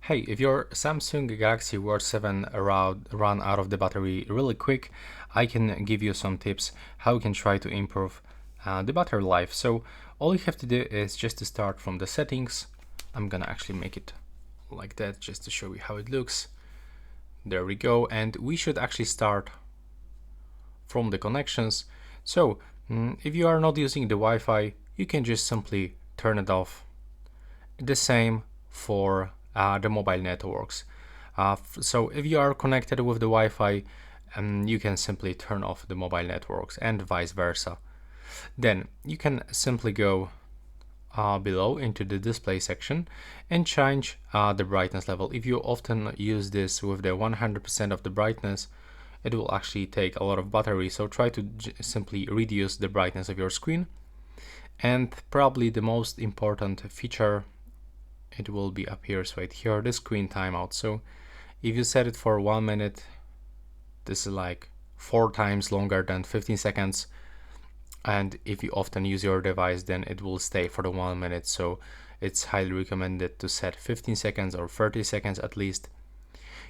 Hey, if your Samsung Galaxy Watch 7 run out of the battery really quick, I can give you some tips how you can try to improve the battery life. So all you have to do is just to start from the settings. I'm gonna actually make it like that just to show you how it looks. There we go, and we should actually start from the connections. So if you are not using the Wi-Fi, you can just simply turn it off. The same for the mobile networks. So if you are connected with the Wi-Fi, you can simply turn off the mobile networks and vice versa. Then you can simply go below into the display section and change the brightness level. If you often use this with the 100% of the brightness, it will actually take a lot of battery, so try to simply reduce the brightness of your screen. And probably the most important feature, it will be appears right here, the screen timeout. So if you set it for 1 minute, this is like 4 times longer than 15 seconds. And if you often use your device, then it will stay for the 1 minute. So it's highly recommended to set 15 seconds or 30 seconds at least.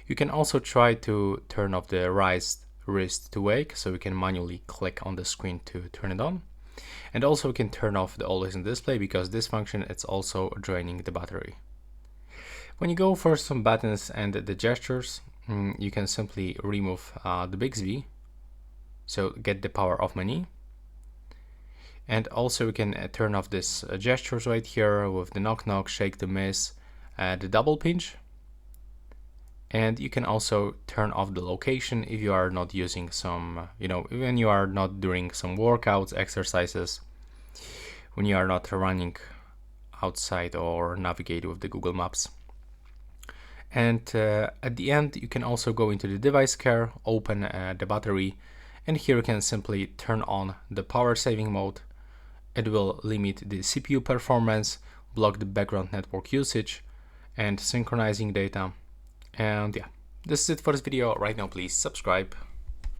You can also try to turn off the raised wrist to wake, so you can manually click on the screen to turn it on. And also we can turn off the always on display, because this function it's also draining the battery. When you go for some buttons and the gestures, you can simply remove the Bixby, so get the power off menu. And also we can turn off this gestures right here with the knock knock, shake to miss, the double pinch. And you can also turn off the location if you are not using some, when you are not doing some workouts, exercises, when you are not running outside or navigate with the Google Maps. And at the end, you can also go into the device care, open the battery, and here you can simply turn on the power saving mode. It will limit the CPU performance, block the background network usage, and synchronizing data. And yeah, this is it for this video. Right now, please subscribe.